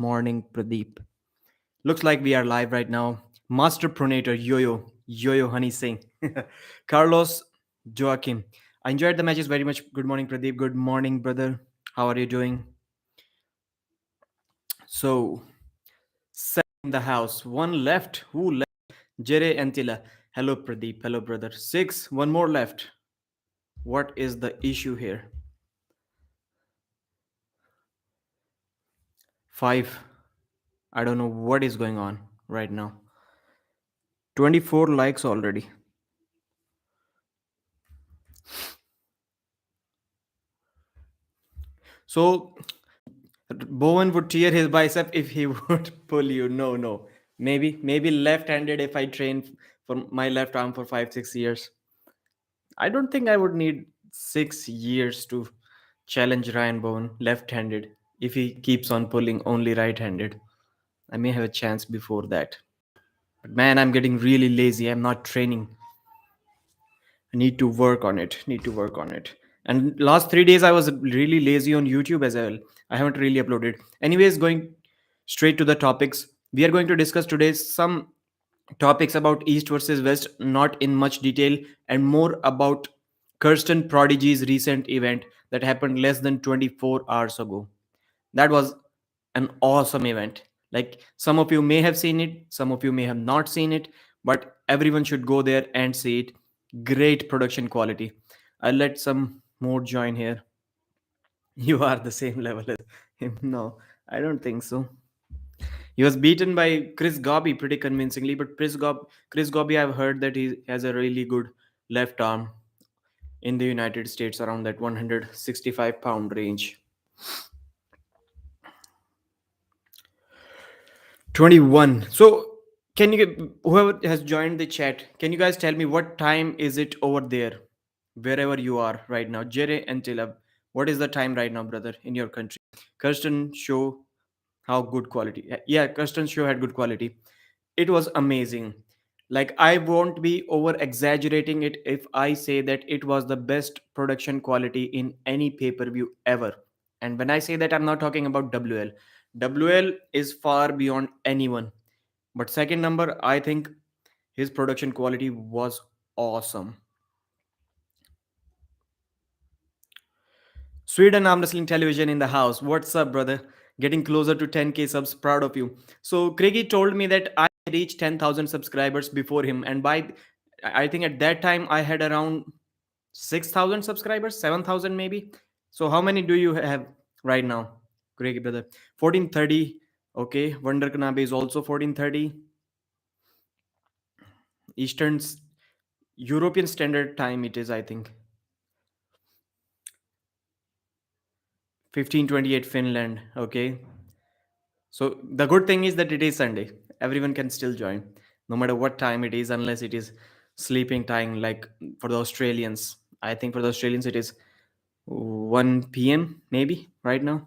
Morning, Pradeep. Looks like we are live right now. Master Pronator Yo-Yo Honey Singh, Carlos Joaquim. I enjoyed the matches very much. Good morning, Pradeep. Good morning, brother. How are you doing? So, seven in the house. One left. Who left? Jere Antila. Hello, Pradeep. Hello, brother. Six. One more left. What is the issue here? Five. I don't know what is going on right now. 24 likes already. So Bowen would tear his bicep if he would pull you. No, no. Maybe left-handed if I train for my left arm for 5, 6 years. I don't think I would need 6 years to challenge Ryan Bowen left-handed if he keeps on pulling only right-handed. I may have a chance before that. But man, I'm getting really lazy. I'm not training. I need to work on it. Need to work on it. And last 3 days I was really lazy on YouTube as well. I haven't really uploaded. Anyways, going straight to the topics. We are going to discuss today some topics about East versus West, not in much detail, and more about Kirsten Prodigy's recent event that happened less than 24 hours ago. That was an awesome event. Like some of you may have seen it, some of you may have not seen it, but everyone should go there and see it. Great production quality. I'll let some more join here. You are the same level as him. No, I don't think so. He was beaten by Chris Gobby pretty convincingly, but Chris Gobby, I've heard that he has a really good left arm in the United States around that 165-pound range. 21. So, can you, whoever has joined the chat, can you guys tell me what time is it over there, wherever you are right now? Jere and Tilab, what is the time right now, brother, in your country? Kirsten show how good quality. Yeah, Kirsten's show had good quality. It was amazing. Like, I won't be over exaggerating it if I say that it was the best production quality in any pay per view ever. And when I say that, I'm not talking about WL. WL is far beyond anyone. But second number, I think his production quality was awesome. Sweden Arm Wrestling Television in the house. What's up, brother? Getting closer to 10K subs. Proud of you. So, Craigie told me that I reached 10,000 subscribers before him. And I think at that time, I had around 6,000 subscribers, 7,000 maybe. So, how many do you have right now, Craigie, brother? 1430. Okay. Wonder Kanabe is also 1430. Eastern European Standard Time, it is, I think. 1528 Finland. Okay. So the good thing is that it is Sunday. Everyone can still join, no matter what time it is, unless it is sleeping time, like for the Australians. I think for the Australians it is 1 p.m. maybe right now.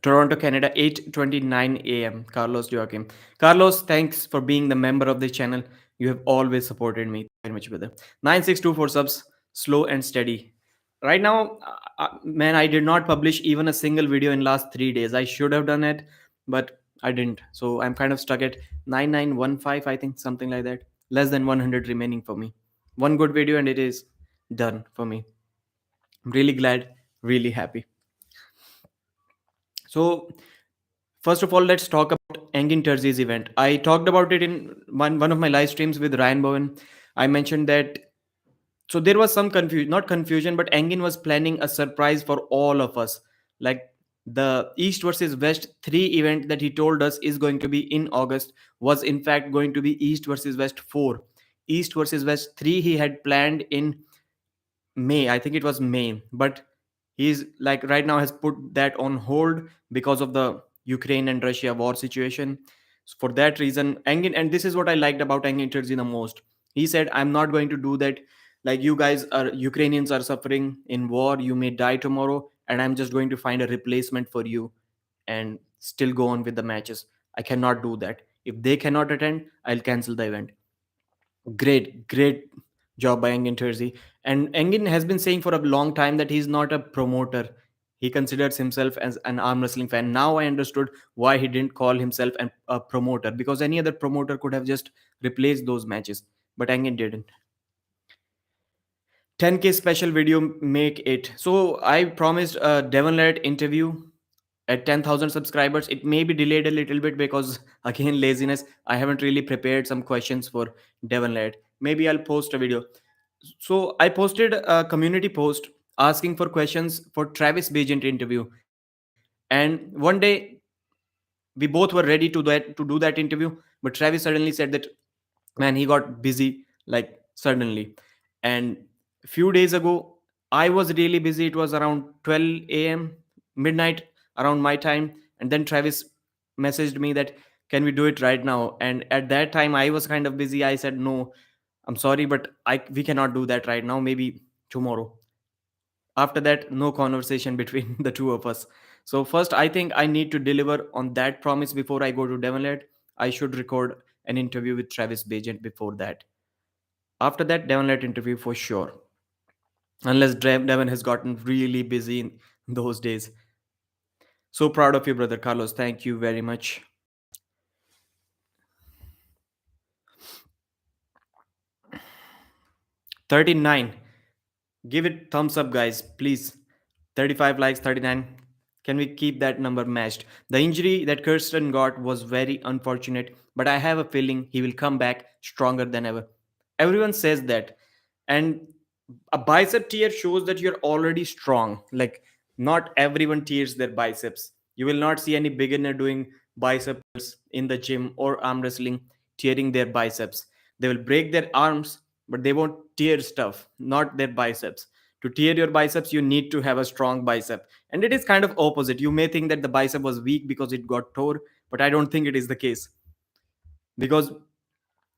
Toronto, Canada, 8:29 a.m. Carlos Joaquim. Carlos, thanks for being the member of the channel. You have always supported me very much, brother. 9624 subs, slow and steady. Right now, man, I did not publish even a single video in last 3 days. I should have done it, but I didn't. So I'm kind of stuck at 9915, I think, something like that. Less than 100 remaining for me. One good video and it is done for me. I'm really glad, really happy. So first of all, let's talk about Engin Terzi's event. I talked about it in one of my live streams with Ryan Bowen. I mentioned that so there was some confusion, not confusion, but Engin was planning a surprise for all of us. Like the East versus West 3 event that he told us is going to be in August was in fact going to be East versus West 4. East versus West 3 he had planned in May. I think it was May, but he's like right now has put that on hold because of the Ukraine and Russia war situation. So for that reason, Engin, and this is what I liked about Engin Terzi the most. He said, "I'm not going to do that. Like you guys are Ukrainians are suffering in war. You may die tomorrow, and I'm just going to find a replacement for you and still go on with the matches. I cannot do that. If they cannot attend, I'll cancel the event." Great job by Engin Terzi. And Engin has been saying for a long time that he's not a promoter. He considers himself as an arm wrestling fan. Now I understood why he didn't call himself a promoter, because any other promoter could have just replaced those matches, but Angin didn't. 10K special video make it. So I promised a Devon Larratt interview at 10,000 subscribers. It may be delayed a little bit because again laziness. I haven't really prepared some questions for Devon Larratt. Maybe I'll post a video. So I posted a community post asking for questions for Travis Bagent interview, and one day we both were ready to do that interview, but Travis suddenly said that, man, he got busy, like suddenly. And a few days ago I was really busy. It was around 12 a.m. midnight around my time, and then Travis messaged me that, can we do it right now? And at that time I was kind of busy. I said, no, I'm sorry, but we cannot do that right now, maybe tomorrow. After that, no conversation between the two of us. So first, I think I need to deliver on that promise before I go to Devonlet. I should record an interview with Travis Bagent before that. After that, Devonlet interview for sure, unless Devon has gotten really busy in those days. So proud of you, brother Carlos. Thank you very much. 39. Give it thumbs up, guys, please. 35 likes, 39. Can we keep that number matched? The injury that Kersten got was very unfortunate, but I have a feeling he will come back stronger than ever. Everyone says that. And a bicep tear shows that you're already strong. Like, not everyone tears their biceps. You will not see any beginner doing biceps in the gym or arm wrestling tearing their biceps. They will break their arms, but they won't tear stuff, not their biceps. To tear your biceps, you need to have a strong bicep. And it is kind of opposite. You may think that the bicep was weak because it got tore, but I don't think it is the case. Because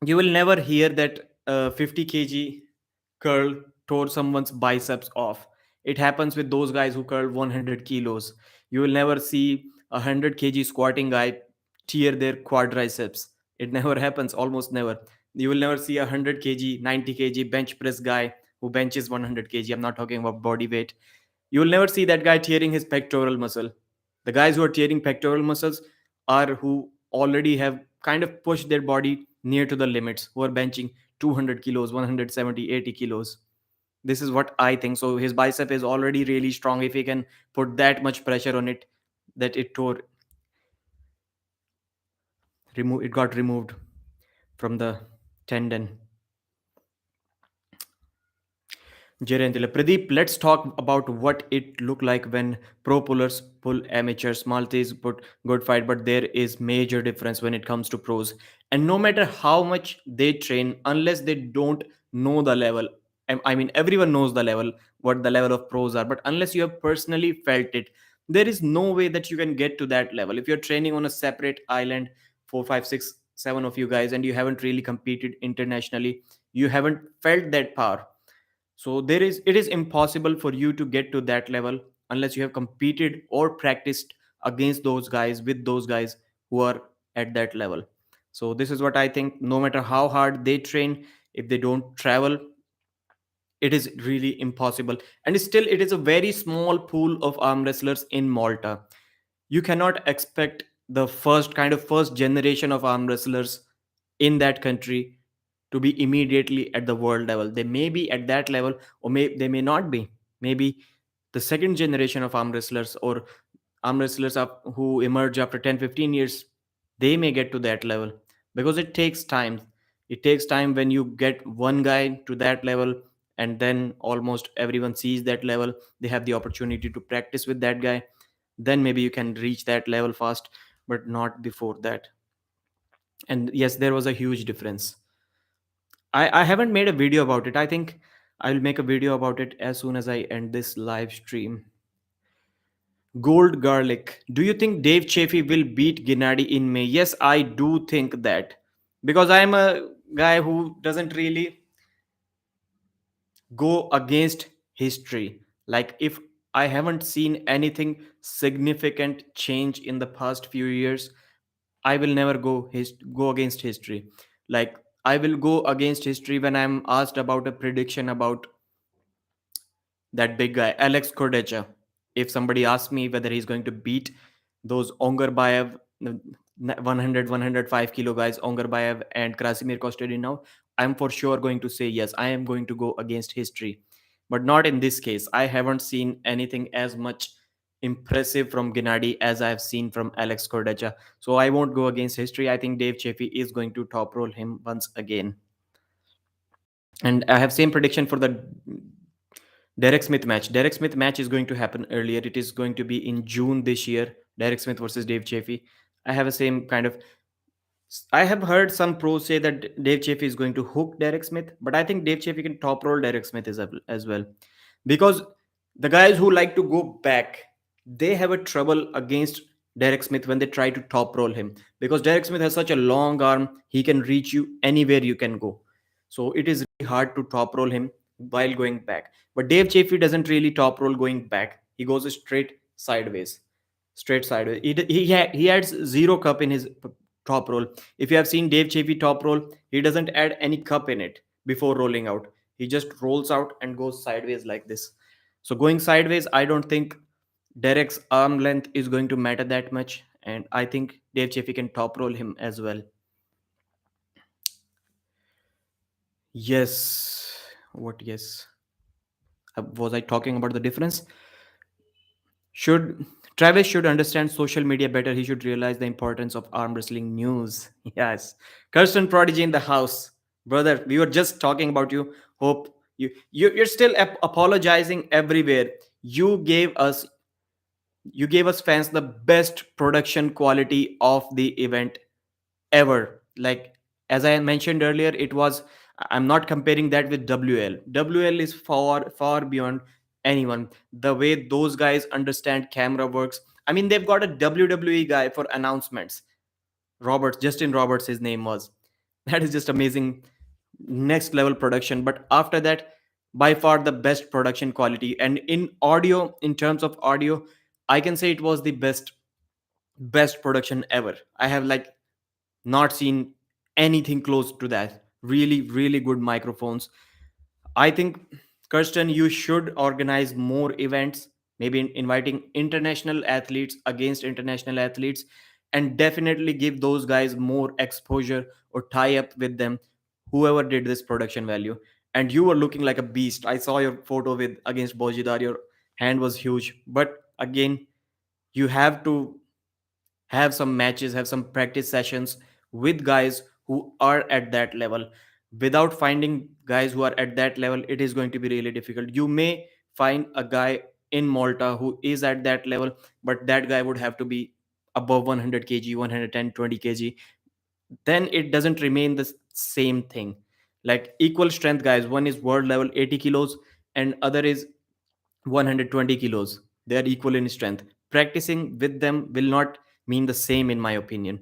you will never hear that 50 kg curl tore someone's biceps off. It happens with those guys who curl 100 kilos. You will never see a 100 kg squatting guy tear their quadriceps. It never happens, almost never. You will never see a 100 kg, 90 kg bench press guy who benches 100 kg. I'm not talking about body weight. You will never see that guy tearing his pectoral muscle. The guys who are tearing pectoral muscles are who already have kind of pushed their body near to the limits, who are benching 200 kilos, 170, 80 kilos. This is what I think. So his bicep is already really strong. If he can put that much pressure on it, that it tore, it got removed from the tendon. Jirendila. Pradeep, let's talk about what it looked like when pro pullers pull amateurs. Maltese put good fight, but there is major difference when it comes to pros. And no matter how much they train, unless they don't know the level, I mean, everyone knows the level, what the level of pros are, but unless you have personally felt it, there is no way that you can get to that level. If you're training on a separate island, four, five, six, seven of you guys, and you haven't really competed internationally, you haven't felt that power. So it is impossible for you to get to that level unless you have competed or practiced against those guys, with those guys who are at that level. So this is what I think. No matter how hard they train, if they don't travel, it is really impossible. And still, it is a very small pool of arm wrestlers in Malta. You cannot expect the first generation of arm wrestlers in that country to be immediately at the world level. They may be at that level, or they may not be. Maybe the second generation of arm wrestlers, or arm wrestlers who emerge after 10, 15 years, they may get to that level, because it takes time. It takes time when you get one guy to that level, and then almost everyone sees that level. They have the opportunity to practice with that guy. Then maybe you can reach that level fast, but not before that. And yes, there was a huge difference. I haven't made a video about it. I think I'll make a video about it as soon as I end this live stream. Gold Garlic. Do you think Dave Chaffee will beat Gennady in May? Yes, I do think that. Because I'm a guy who doesn't really go against history. Like, if I haven't seen anything significant change in the past few years, I will never go against history. Like, I will go against history when I'm asked about a prediction about that big guy, Alex Cordecha. if somebody asks me whether he's going to beat those Ongarbayev, 100, 105 kilo guys, Ongarbayev and Krasimir Kostadin now, I'm for sure going to say yes. I am going to go against history, but not in this case. I haven't seen anything as much impressive from Gennady as I've seen from Alex Kordacha. So I won't go against history. I think Dave Chaffee is going to top roll him once again. And I have same prediction for the Derek Smith match. Derek Smith match is going to happen earlier. It is going to be in June this year. Derek Smith versus Dave Chaffee. I have a same kind of. I have heard some pros say that Dave Chaffee is going to hook Derek Smith, but I think Dave Chaffee can top roll Derek Smith as well, because the guys who like to go back, they have a trouble against Derek Smith when they try to top roll him, because Derek Smith has such a long arm, he can reach you anywhere you can go. So it is really hard to top roll him while going back. But Dave Chaffee doesn't really top roll going back. He goes straight sideways. Straight sideways. He adds zero cup in his top roll. If you have seen Dave Chaffee top roll, he doesn't add any cup in it before rolling out. He just rolls out and goes sideways like this. So going sideways, I don't think Derek's arm length is going to matter that much, and I think Dave Chaffee can top roll him as well. Yes. What? Yes. Was I talking about the difference? Should Travis should understand social media better. He should realize the importance of arm wrestling news. Yes. Kirsten Prodigy in the house. Brother, we were just talking about you. Hope you're still apologizing everywhere. You gave us fans the best production quality of the event ever. Like, as I mentioned earlier, it was, I'm not comparing that with WL is far beyond anyone. The way those guys understand camera works, I mean, they've got a WWE guy for announcements. Justin Roberts, his name was. That is just amazing. Next level production. But after that, by far the best production quality. And in audio, in terms of audio, I can say it was the best production ever. I have like not seen anything close to that. Really, really good microphones. I think, Kirsten, you should organize more events, maybe inviting international athletes against international athletes, and definitely give those guys more exposure or tie up with them, whoever did this production value. And you were looking like a beast. I saw your photo with against Bozhidar. Your hand was huge. But again, you have to have some matches, have some practice sessions with guys who are at that level. Without finding guys who are at that level, it is going to be really difficult. You may find a guy in Malta who is at that level, but that guy would have to be above 100 kg, 110, 20 kg. Then it doesn't remain the same thing. Like equal strength guys, one is world level 80 kilos and other is 120 kilos. They are equal in strength. Practicing with them will not mean the same, in my opinion.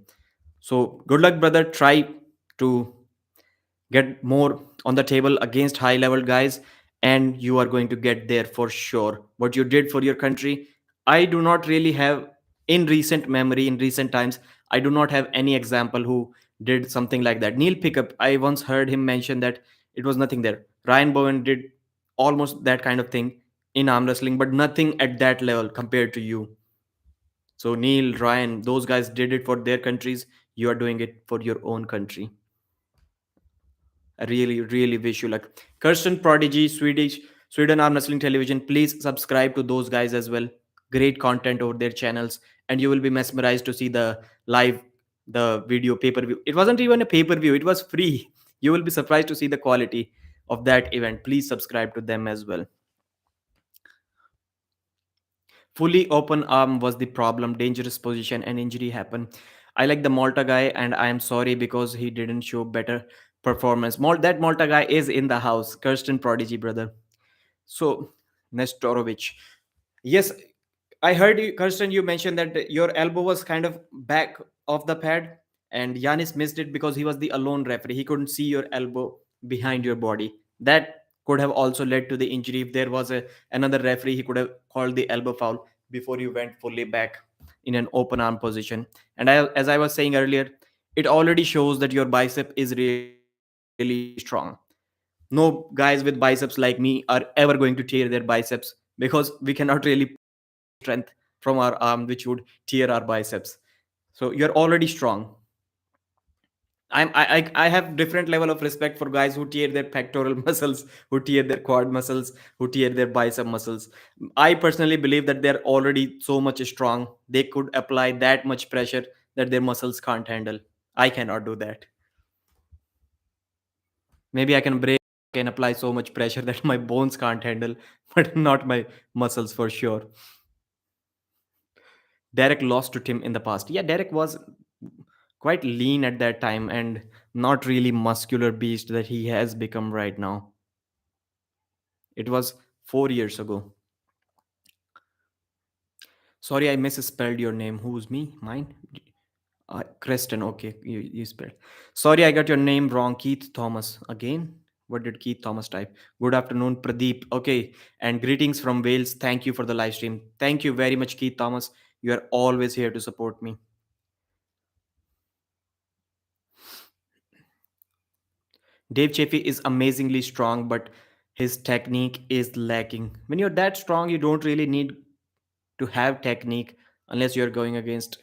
So, good luck, brother. Try to get more on the table against high level guys, and you are going to get there for sure. What you did for your country, I do not really have, in recent memory, in recent times, I do not have any example who did something like that. Neil Pickup, I once heard him mention that it was nothing there. Ryan Bowen did almost that kind of thing in arm wrestling, but nothing at that level compared to you. So Neil, Ryan, those guys did it for their countries. You are doing it for your own country. I really, really wish you luck. Kirsten Prodigy, Sweden Arm Wrestling Television. Please subscribe to those guys as well. Great content over their channels, and you will be mesmerized to see the live, the video pay per view. It wasn't even a pay per view; it was free. You will be surprised to see the quality of that event. Please subscribe to them as well. Fully open arm was the problem. Dangerous position and injury happened. I like the Malta guy, and I am sorry because he didn't show better performance. That Malta guy is in the house. Kirsten Prodigy, brother. So, Nestorovic. Yes, I heard you, Kirsten, you mentioned that your elbow was kind of back of the pad, and Yanis missed it because he was the alone referee. He couldn't see your elbow behind your body. That could have also led to the injury. If there was another referee, he could have called the elbow foul before you went fully back in an open arm position. And as I was saying earlier, it already shows that your bicep is really strong. No guys with biceps like me are ever going to tear their biceps because we cannot really pull strength from our arm, which would tear our biceps. So you're already strong. I have different level of respect for guys who tear their pectoral muscles, who tear their quad muscles, who tear their bicep muscles. I personally believe that they're already so much strong. They could apply that much pressure that their muscles can't handle. I cannot do that. Maybe I can break can apply so much pressure that my bones can't handle, but not my muscles for sure. Derek lost to Tim in the past. Yeah, Derek was quite lean at that time and not really muscular beast that he has become right now. It was 4 years ago. Sorry, I misspelled your name. Who's me? Mine? Kersten. Okay, you spelled. Sorry, I got your name wrong. Keith Thomas. Again? What did Keith Thomas type? Good afternoon, Pradeep. Okay, and greetings from Wales. Thank you for the live stream. Thank you very much, Keith Thomas. You are always here to support me. Dave Chaffee is amazingly strong, but his technique is lacking. When you're that strong, you don't really need to have technique unless you're going against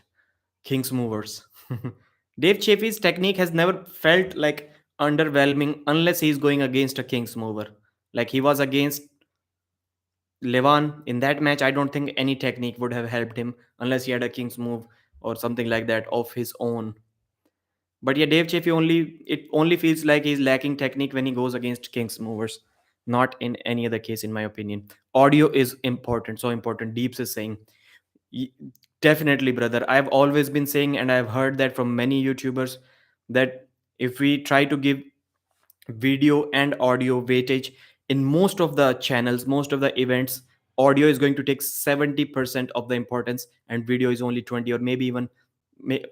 King's movers. Dave Chaffee's technique has never felt like underwhelming unless he's going against a King's mover. Like he was against Levan in that match, I don't think any technique would have helped him unless he had a King's move or something like that of his own. But yeah, Dave Chaffee only feels like he's lacking technique when he goes against King's movers, not in any other case, in my opinion. Audio is important, so important. Deeps is saying, Y- definitely, brother. I've always been saying, and I've heard that from many YouTubers, that if we try to give video and audio weightage in most of the channels, most of the events, audio is going to take 70% of the importance, and video is only 20 or maybe even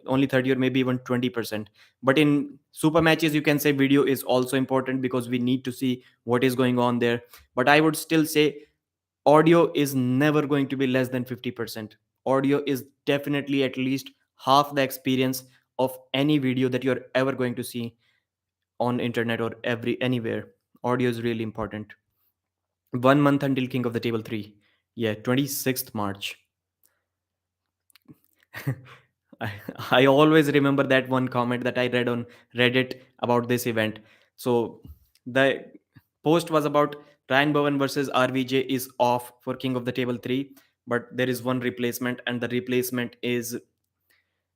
only 30 or maybe even 20%. But in super matches, you can say video is also important because we need to see what is going on there. But I would still say audio is never going to be less than 50%. Audio is definitely at least half the experience of any video that you're ever going to see on internet or every anywhere. Audio is really important. 1 month until King of the Table 3. Yeah, 26th March. I, I always remember that one comment that I read on Reddit about this event. So the post was about Ryan Bowen versus RVJ is off for King of the Table 3, but there is one replacement, and the replacement is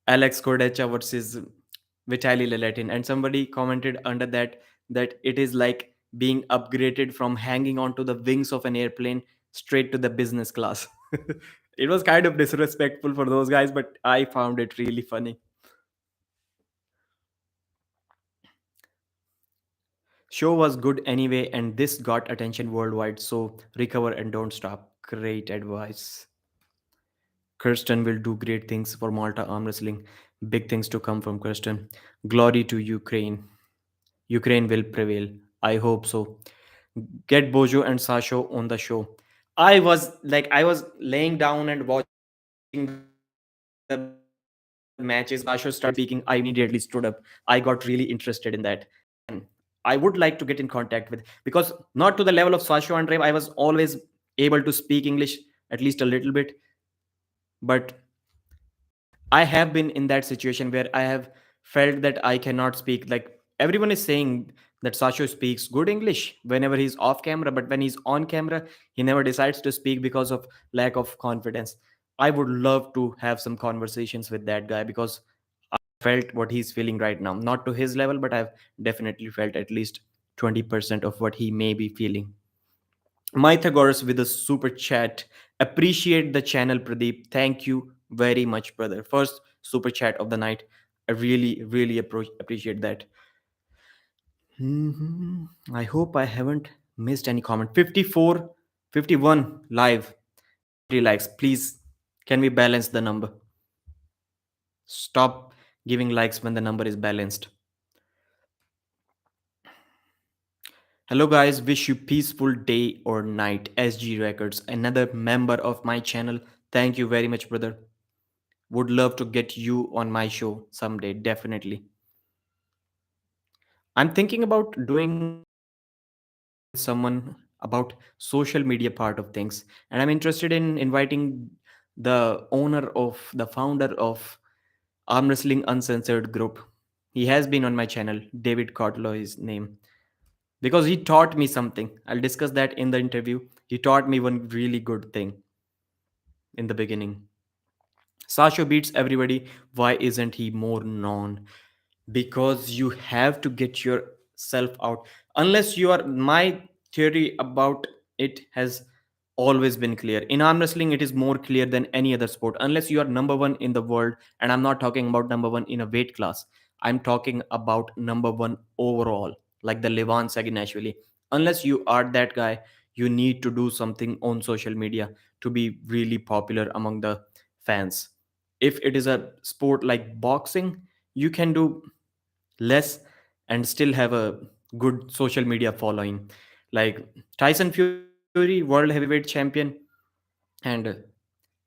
Alex Cordecha versus Vitaly Leletin. And somebody commented under that that it is like being upgraded from hanging onto the wings of an airplane straight to the business class. It was kind of disrespectful for those guys, but I found it really funny. Show was good anyway, and this got attention worldwide, so recover and don't stop. Great advice. Kirsten will do great things for Malta arm wrestling. Big things to come from Kirsten. Glory to Ukraine. Ukraine will prevail. I hope so. Get Bojo and Sasho on the show. I was laying down and watching the matches. Sasho started speaking. I immediately stood up. I got really interested in that. And I would like to get in contact with because not to the level of Sasho and Rev. I was always able to speak English at least a little bit, but I have been in that situation where I have felt that I cannot speak. Like everyone is saying that Sasho speaks good English whenever he's off camera, but when he's on camera, he never decides to speak because of lack of confidence. I would love to have some conversations with that guy because I felt what he's feeling right now. Not to his level, but I've definitely felt at least 20% of what he may be feeling. Mythagoras with a super chat. Appreciate the channel, Pradeep. Thank you very much, brother. First super chat of the night. I really, really appreciate that. I hope I haven't missed any comment. 54, 51 live. 3 likes. Please, can we balance the number? Stop giving likes when the number is balanced. Hello guys, wish you peaceful day or night. SG Records, another member of my channel. Thank you very much, brother. Would love to get you on my show someday, definitely. I'm thinking about doing a podcast with someone about social media part of things, and I'm interested in inviting the owner of the founder of Arm Wrestling Uncensored group. He has been on my channel. David Cotlow is name, because he taught me something. I'll discuss that in the interview. He taught me one really good thing in the beginning. Sasha beats everybody. Why isn't he more known? Because you have to get yourself out. Unless you are, my theory about it has always been clear. In arm wrestling, it is more clear than any other sport. Unless you are number one in the world, and I'm not talking about number one in a weight class, I'm talking about number one overall, like the Levan Saginashvili. Unless you are that guy, you need to do something on social media to be really popular among the fans. If it is a sport like boxing, you can do less and still have a good social media following. Like Tyson Fury, world heavyweight champion, and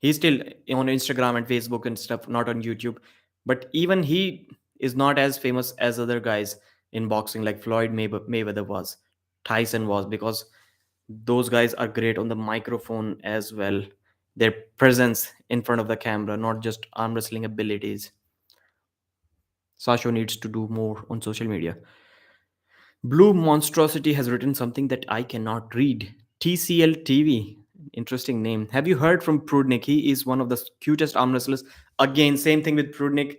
he's still on Instagram and Facebook and stuff, not on YouTube. But even he is not as famous as other guys in boxing, like Floyd Mayweather was, Tyson was, because those guys are great on the microphone as well. Their presence in front of the camera, not just arm wrestling abilities. Sasho needs to do more on social media. Blue Monstrosity has written something that I cannot read. TCL TV. Interesting name. Have you heard from Prudnik? He is one of the cutest arm wrestlers. Again, same thing with Prudnik.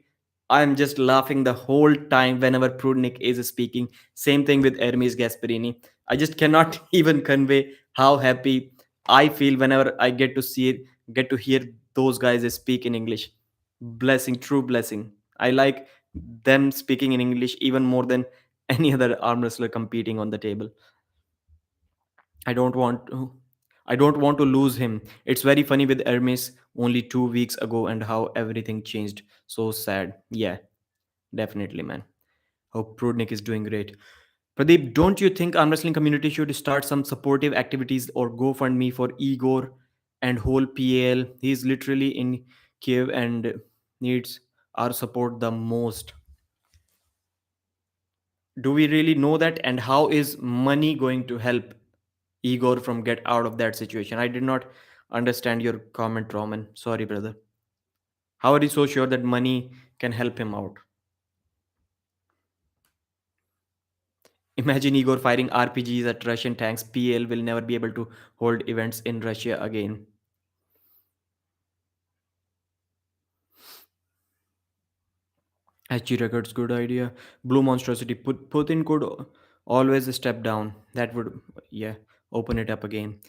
I'm just laughing the whole time whenever Prudnik is speaking. Same thing with Ermes Gasparini. I just cannot even convey how happy I feel whenever I get to hear those guys speak in English. Blessing, true blessing. I like them speaking in English even more than any other arm wrestler competing on the table. I don't want to. I don't want to lose him. It's very funny with Hermes only 2 weeks ago and how everything changed. So sad. Yeah, definitely, man. Hope Prudnik is doing great. Pradeep, don't you think arm wrestling community should start some supportive activities or GoFundMe for Igor and whole PAL? He's literally in Kiev and needs our support the most. Do we really know that? And how is money going to help Igor from get out of that situation? I did not understand your comment, Roman. Sorry, brother. How are you so sure that money can help him out? Imagine Igor firing RPGs at Russian tanks. PL will never be able to hold events in Russia again. HG Records, good idea. Blue Monstrosity. Putin could always step down. That would, yeah, open it up again.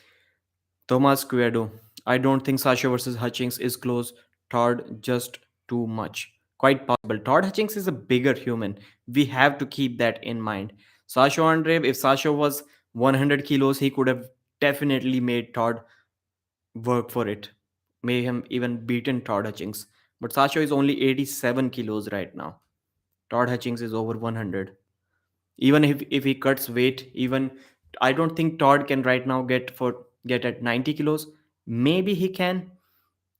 Thomas Cuedo. I don't think Sasha versus Hutchings is close. Todd just too much. Quite possible. Todd Hutchings is a bigger human. We have to keep that in mind. Sasha Andreev, if Sasha was 100 kilos, he could have definitely made Todd work for it. May him even beaten Todd Hutchings. But Sasha is only 87 kilos right now. Todd Hutchings is over 100. Even if he cuts weight, even I don't think Todd can right now get at 90 kilos. Maybe he can,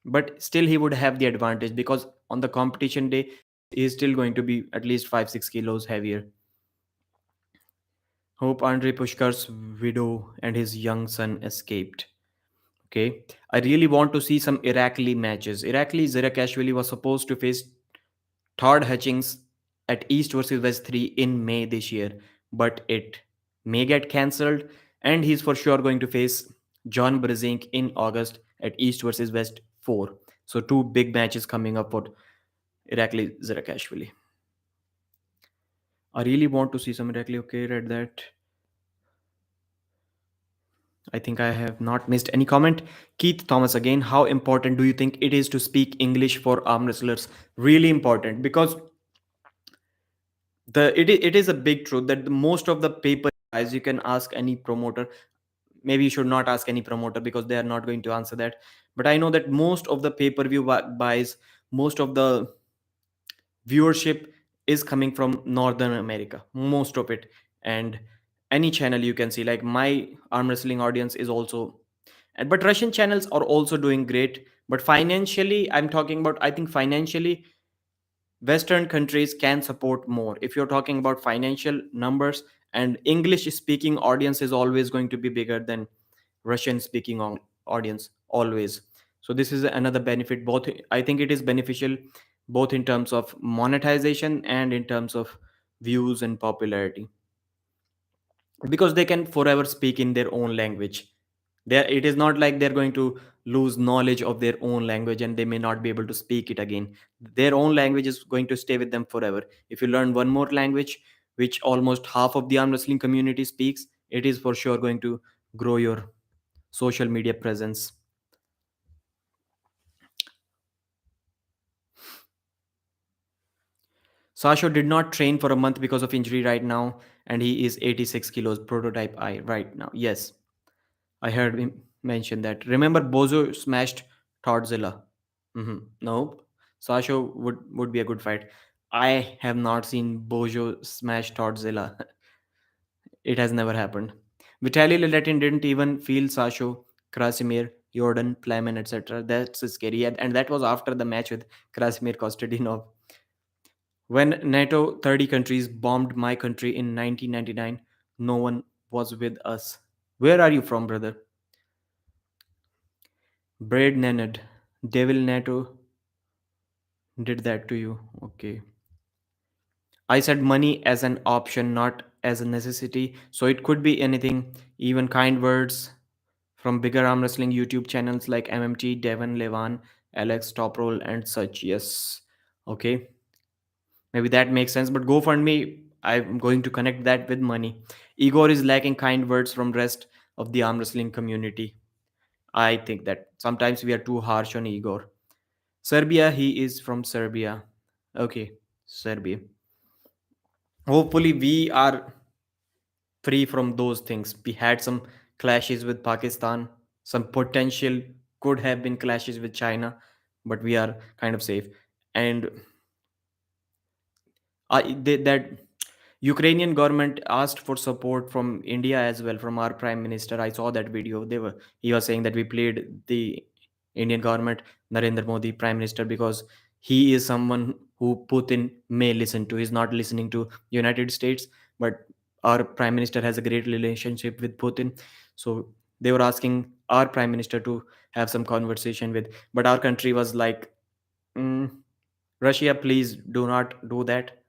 but still he would have the advantage because on the competition day he is still going to be at least 5-6 kilos heavier. Hope Andre Pushkar's widow and his young son escaped. Okay, I really want to see some Irakli matches. Irakli Zirakashvili was supposed to face Todd Hutchings at East versus West 3 in May this year, but it may get cancelled, and he's for sure going to face John Brzezinski in August at East versus West 4. So, two big matches coming up for Irakli Zirakashvili. I really want to see some Irakli. Okay, read that. I think I have not missed any comment. Keith Thomas again. How important do you think it is to speak English for arm wrestlers? Really important because it is a big truth that the most of the paper guys, you can ask any promoter. Maybe you should not ask any promoter because they are not going to answer that. But I know that most of the pay-per-view buys, most of the viewership is coming from Northern America, most of it. And any channel you can see, like my arm wrestling audience is also, and but Russian channels are also doing great. But financially, I'm talking about, I think financially Western countries can support more. If you're talking about financial numbers, and English speaking audience is always going to be bigger than Russian speaking audience, always. So this is another benefit. Both, I think it is beneficial both in terms of monetization and in terms of views and popularity, because they can forever speak in their own language. There, it is not like they're going to lose knowledge of their own language and they may not be able to speak it again. Their own language is going to stay with them forever. If you learn one more language, which almost half of the arm wrestling community speaks, it is for sure going to grow your social media presence. Sasho did not train for a month because of injury right now, and he is 86 kilos, prototype I right now. Yes, I heard him mention that. Remember, Bozo smashed Thodzilla. No, Sasho would be a good fight. I have not seen Bojo smash Thodzilla. It has never happened. Vitaly Leletin didn't even feel Sasho, Krasimir, Jordan, Playman, etc. That's scary. And that was after the match with Krasimir Kostadinov. When NATO 30 countries bombed my country in 1999, no one was with us. Where are you from, brother? Braid Nenad. Devil NATO did that to you. Okay. I said money as an option, not as a necessity. So it could be anything, even kind words from bigger arm wrestling YouTube channels like MMT, Devon, Levan, Alex, Top Roll, and such. Yes. Okay. Maybe that makes sense. But GoFundMe, I'm going to connect that with money. Igor is lacking kind words from rest of the arm wrestling community. I think that sometimes we are too harsh on Igor. Serbia, he is from Serbia. Okay, Serbia. Hopefully, we are free from those things. We had some clashes with Pakistan, some potential could have been clashes with China, but we are kind of safe. And that Ukrainian government asked for support from India as well, from our prime minister. I saw that video. He was saying that we played the Indian government, Narendra Modi, prime minister, because he is someone who Putin may listen to. He's not listening to United States, but our prime minister has a great relationship with Putin. So they were asking our prime minister to have some conversation with, but our country was like, mm, Russia, please do not do that,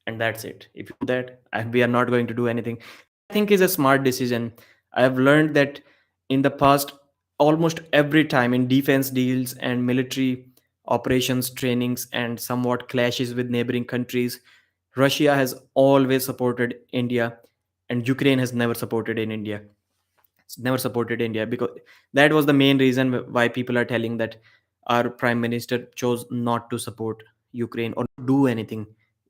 and that's it. If you do that, we are not going to do anything, which I think is a smart decision. I have learned that in the past, almost every time in defense deals and military operations trainings and somewhat clashes with neighboring countries, Russia has always supported India, and Ukraine has never supported in India. It's never supported India, because that was the main reason why people are telling that our prime minister chose not to support Ukraine or do anything.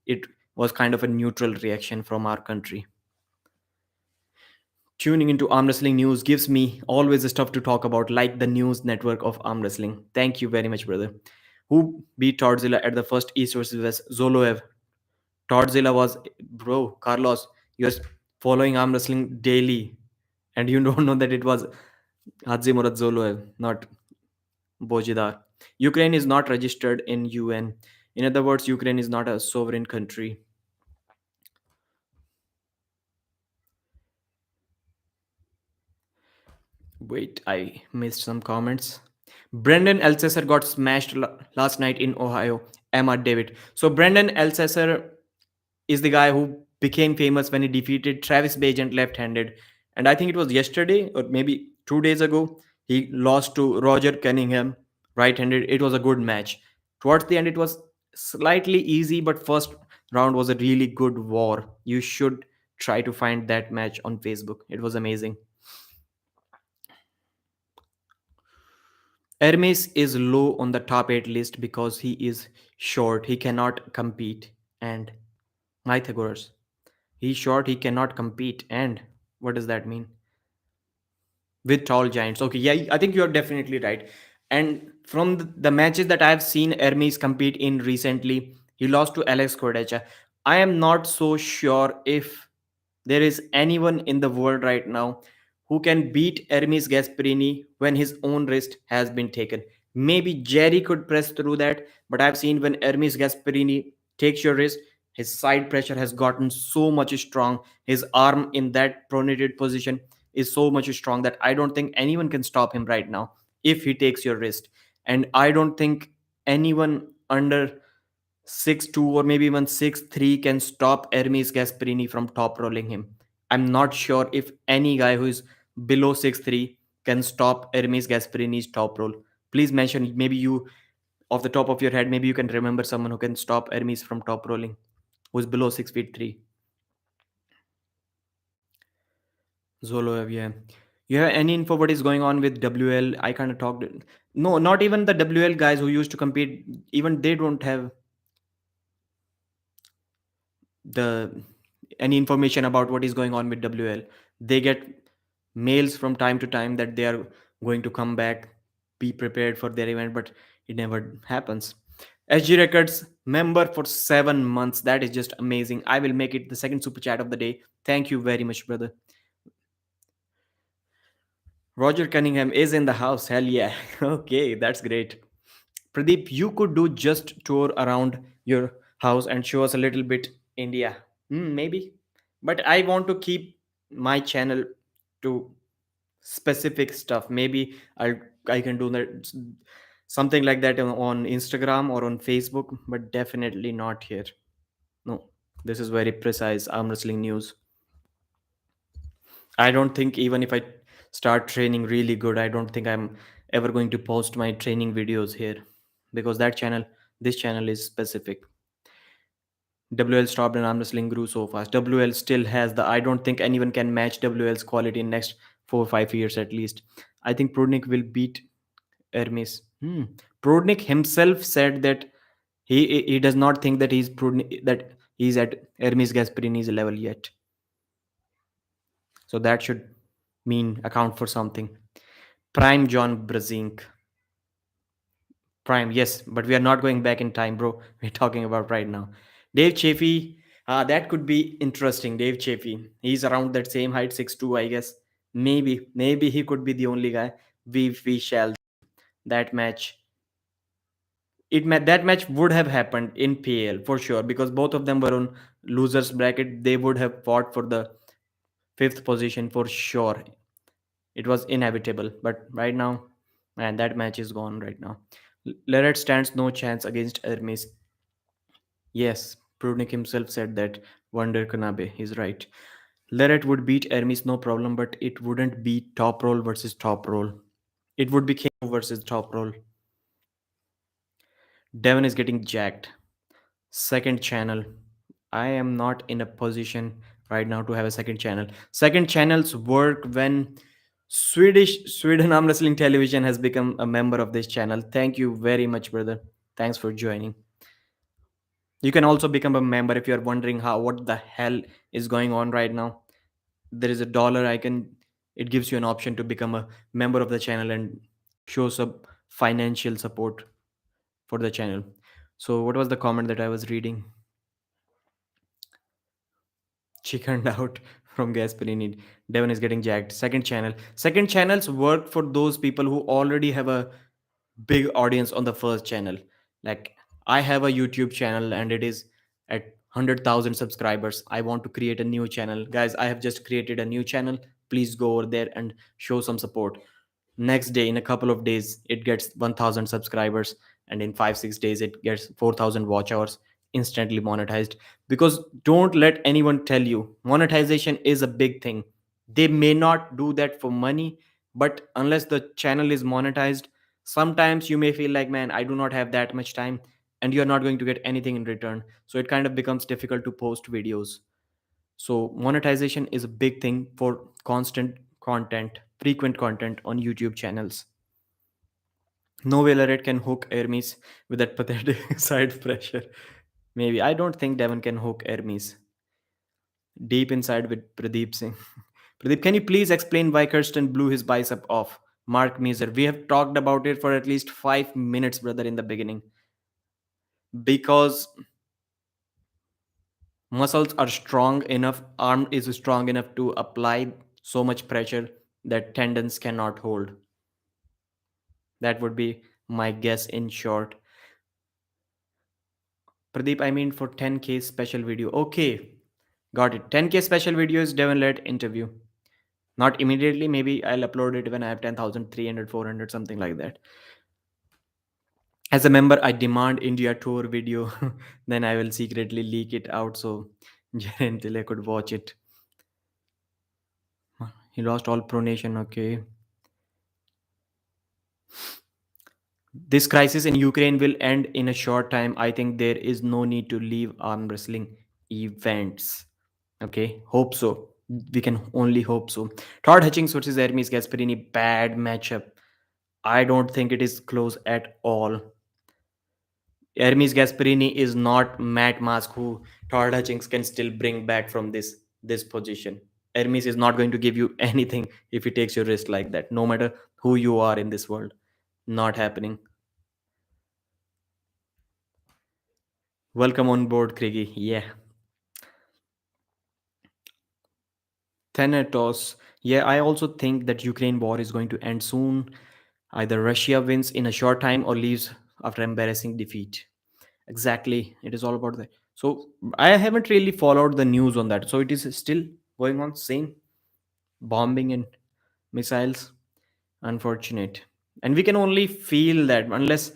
It was kind of a neutral reaction from our country. Tuning into Arm Wrestling News gives me always the stuff to talk about, like the news network of Arm Wrestling. Thank you very much, brother. Who beat Todzilla at the first East versus West? Zoloev. Todzilla was, bro, Carlos, you're following Arm Wrestling daily, and you don't know that it was Hadzimurat Zoloev, not Bozhidar. Ukraine is not registered in UN. In other words, Ukraine is not a sovereign country. Wait, I missed some comments. Brendan Elsesser got smashed last night in Ohio. Emma David. So Brendan Elsesser is the guy who became famous when he defeated Travis Bagent left-handed. And I think it was yesterday or maybe 2 days ago. He lost to Roger Cunningham right-handed. It was a good match. Towards the end, it was slightly easy, but first round was a really good war. You should try to find that match on Facebook. It was amazing. Hermes is low on the top 8 list because he is short. He cannot compete. And Pythagoras. He's short, he cannot compete. And what does that mean? With tall giants. Okay, yeah, I think you're definitely right. And from the matches that I've seen Hermes compete in recently, he lost to Alex Cordecha. I am not so sure if there is anyone in the world right now who can beat Ermes Gasparini when his own wrist has been taken. Maybe Jerry could press through that, but I've seen when Ermes Gasparini takes your wrist, his side pressure has gotten so much strong. His arm in that pronated position is so much strong that I don't think anyone can stop him right now. if he takes your wrist. And I don't think anyone under 6'2" or maybe even 6'3" can stop Hermes Gasparini from top rolling him. I'm not sure if any guy who is below 6'3" can stop Hermes Gasparini's top roll. Please mention, maybe you, off the top of your head, maybe you can remember someone who can stop Hermes from top rolling, who's below 6 feet 3. Zoloev, yeah. You have any info what is going on with WL? I kind of talked. No, not even the WL guys who used to compete. Even they don't have the any information about what is going on with WL. They get mails from time to time that they are going to come back, be prepared for their event, but it never happens. SG Records member for 7 months. That is just amazing. I will make it the second super chat of the day. Thank you very much, brother. Roger Cunningham is in the house. Hell yeah. Okay, that's great. Pradeep, you could do just tour around your house and show us a little bit India. Maybe. But I want to keep my channel to specific stuff. Maybe I can do that, something like that on Instagram or on Facebook, but definitely not here. No. This is very precise arm wrestling news. I don't think even if I start training really good, I don't think I'm ever going to post my training videos here because this channel is specific. WL stopped and arm wrestling grew so fast. WL still has the. I don't think anyone can match WL's quality in next 4 or 5 years at least. I think Prudnik will beat Hermes. Prudnik himself said that he does not think that that he's at Hermes Gasparini's level yet. So that should mean account for something. Prime John Brazink. Prime, yes, but we are not going back in time, bro. We're talking about right now. Dave Chaffee, that could be interesting. Dave Chaffee, he's around that same height, 6'2", I guess. Maybe he could be the only guy. We shall. That match, that match would have happened in PL for sure because both of them were on losers bracket. They would have fought for the fifth position for sure. It was inevitable, but right now, man, that match is gone right now. Leret stands no chance against Hermes. Yes, Prudnik himself said that. Wonder Kanabe, he's right. Leret would beat Hermes no problem, but it wouldn't be top roll versus top roll. It would be King versus top roll. Devon is getting jacked. Second channel. I am not in a position right now to have a second channel. Second channels work when Sweden Arm Wrestling Television has become a member of this channel. Thank you very much, brother. Thanks for joining. You can also become a member if you are wondering what the hell is going on right now. There is a dollar icon. It gives you an option to become a member of the channel and show some financial support for the channel. So what was the comment that I was reading? Chickened out from Gasparini. Devon is getting jacked. Second channel. Second channels work for those people who already have a big audience on the first channel. Like I have a YouTube channel and it is at 100,000 subscribers. I want to create a new channel. Guys, I have just created a new channel. Please go over there and show some support. Next day, in a couple of days, it gets 1,000 subscribers, and in 5 6 days it gets 4,000 watch hours, instantly monetized. Because don't let anyone tell you monetization is a big thing. They may not do that for money, but unless the channel is monetized, sometimes you may feel like, man, I do not have that much time, and you're not going to get anything in return, so it kind of becomes difficult to post videos. So monetization is a big thing for constant content, frequent content on YouTube channels. No way Laret can hook Hermes with that pathetic side pressure. Maybe. I don't think Devon can hook Hermes. Deep inside with Pradeep Singh. Pradeep, can you please explain why Kersten blew his bicep off? Mark Meeser. We have talked about it for at least 5 minutes, brother, in the beginning. Because muscles are strong enough, arm is strong enough to apply so much pressure that tendons cannot hold. That would be my guess in short. Pradeep, I mean for 10K special video. Okay, got it. 10K special video is Devon led interview. Not immediately, maybe I'll upload it when I have 10,000, 300, 400, something like that. As a member, I demand India tour video. Then I will secretly leak it out so until I could watch it. He lost all pronation. Okay. This crisis in Ukraine will end in a short time. I think there is no need to leave arm wrestling events. Okay, hope so. We can only hope so. Todd Hutchings versus Ermes Gasparini, bad matchup. I don't think it is close at all. Ermes Gasparini is not Matt Mask, who Todd Hutchings can still bring back from this position. Hermes is not going to give you anything if he takes your risk like that, no matter who you are in this world. Not happening. Welcome on board, Craigie. Yeah. Thanatos. Yeah, I also think that Ukraine war is going to end soon. Either Russia wins in a short time or leaves after embarrassing defeat. Exactly. It is all about that. So I haven't really followed the news on that. So it is still going on, same bombing and missiles. Unfortunate. And we can only feel that unless,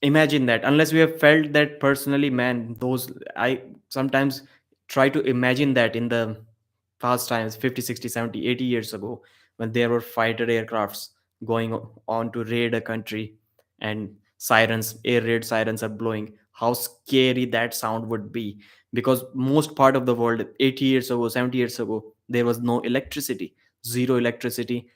imagine that, unless we have felt that personally, man, those, I sometimes try to imagine that in the past times, 50, 60, 70, 80 years ago, when there were fighter aircrafts going on to raid a country, and sirens, air raid sirens are blowing, how scary that sound would be. Because most part of the world 80 years ago, 70 years ago, there was no electricity, zero electricity,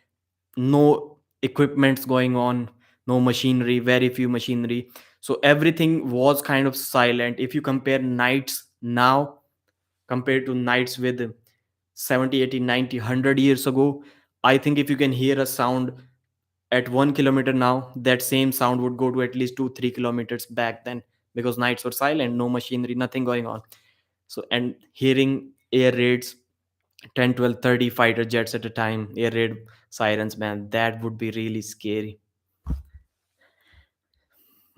no equipments going on, no machinery, very few machinery. So everything was kind of silent. If you compare nights now compared to nights with 70, 80, 90, 100 years ago, I think if you can hear a sound at 1 kilometer now, that same sound would go to at least 2 3 kilometers back then, because nights were silent, no machinery, nothing going on. So, and hearing air raids, 10, 12, 30 fighter jets at a time, air raid sirens, man, that would be really scary.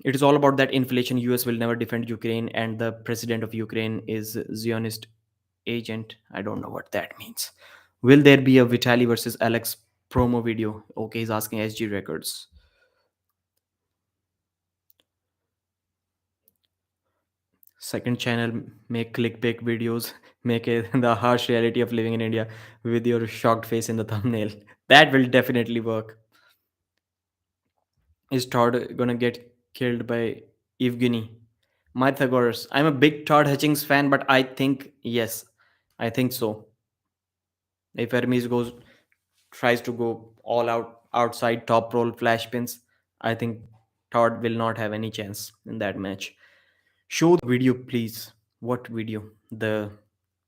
It is all about that inflation. US will never defend Ukraine, and the president of Ukraine is Zionist agent. I don't know what that means. Will there be a Vitali versus Alex promo video? Okay, he's asking SG Records. Second channel, make clickbait videos, make it the harsh reality of living in India with your shocked face in the thumbnail. That will definitely work. Is Todd gonna get killed by Evgeny? Mythagoras. I'm a big Todd Hutchings fan, but I think yes, I think so. If Hermes goes tries to go all out outside top roll flash pins, I think Todd will not have any chance in that match. Show the video, please. What video? The